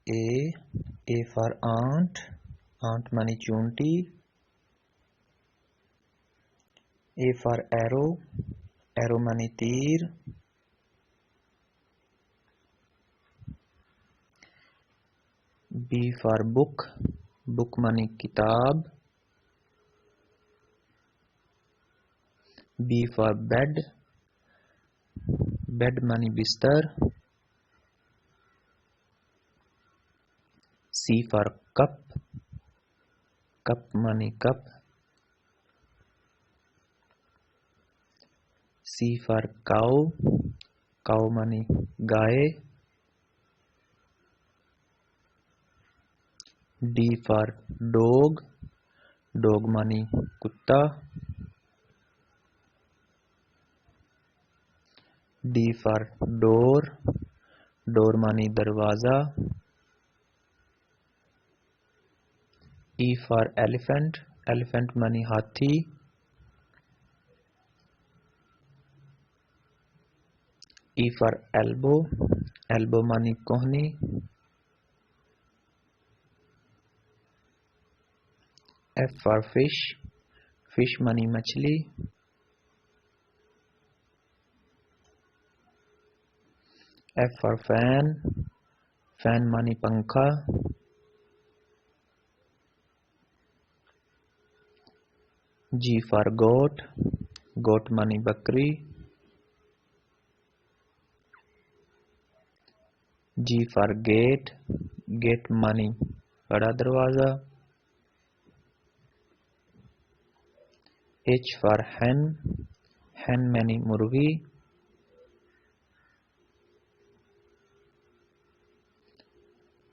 A for ant, ant mani chunti. A for arrow, arrow mani tir. B for book, book mani kitab. B for bed, bed mani bistar. C for cup, cup mani cup. C for cow, cow mani gaye. D for dog, dog mani kutta. D for door, door mani darwaza. E for elephant, elephant mani hathi. E for elbow, elbow mani kohni. F for fish, fish mani machli. F for fan, fan mani pankha. G for goat, goat mani bakri. G for gate, gate mani bada darwaza. H for hen, hen mani murgi.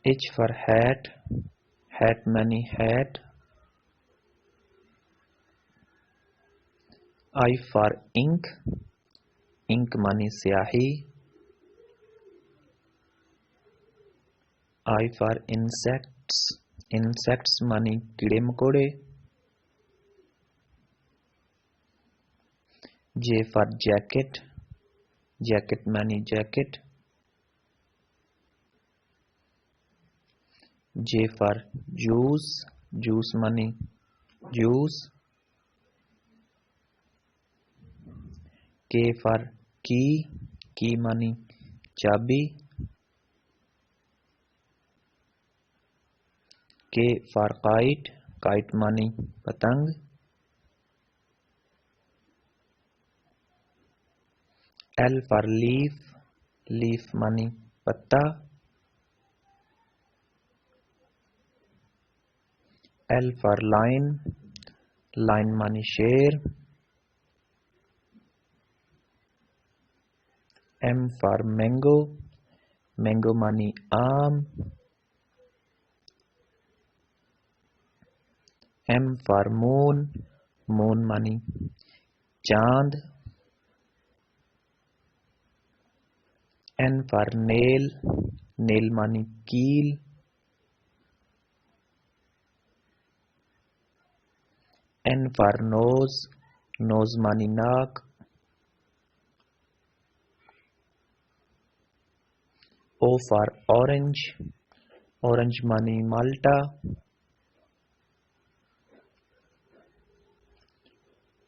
H for hat, hat mani hat. I for ink, ink mani syahi. I for insects, insects mani kide makode. J for jacket, jacket mani jacket. J for juice, juice mani juice. K for key, key mani chabi. K for kite, kite mani patang. L for leaf, leaf mani patta. L for line, line mani sher. M for mango, mango mani aam. M for moon, moon mani chand. N for nail, nail mani keel. N for nose, nose mani naak. O for orange, orange mani malta.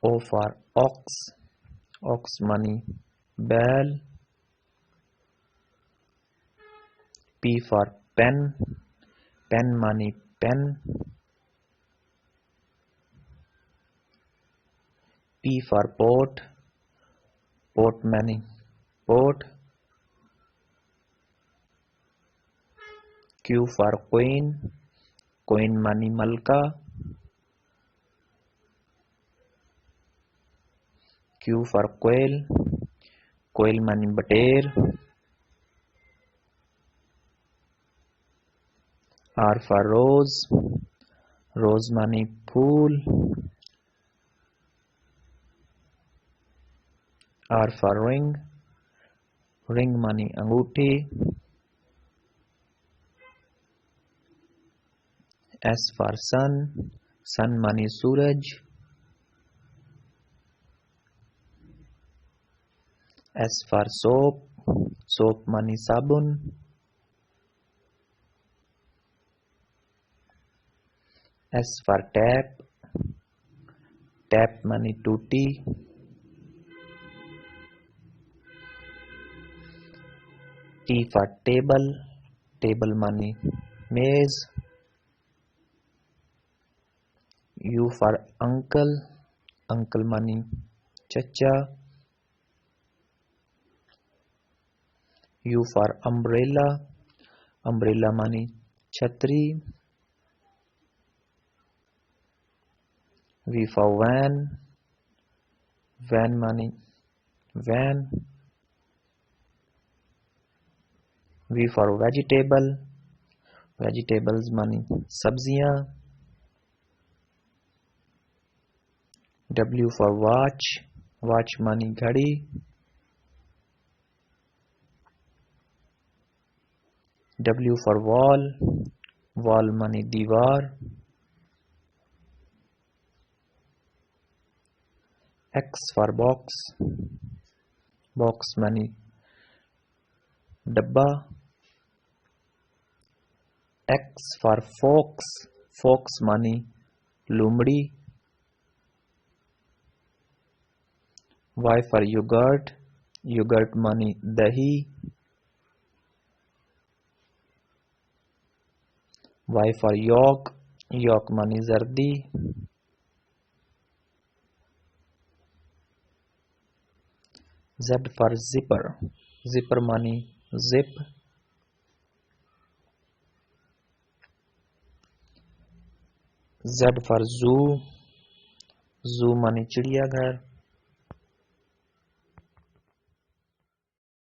O for ox, ox mani bell. P for pen, pen mani pen. P for pot, pot mani pot. Q for queen, queen mani malka. Q for quail, quail mani bater. R for rose, rose mani phool. R for ring, ring mani anguthi. S for sun, sun mani suraj. S for soap, soap mani sabun. S for tap, tap money tutti. T for table, table money maze. U for uncle, uncle money chacha. U for umbrella, umbrella money chhatri. V for van, van money van. V for vegetable, vegetables money sabziyan. W for watch, watch money ghadi. W for wall, wall money दीवार. X for box, box money डब्बा. X for fox, fox money लोमड़ी. Y for yogurt, yogurt money दही. Y for yolk, yolk money जर्दी. Z for zipper, zipper money zip. Z for zoo, zoo money चिड़ियाघर.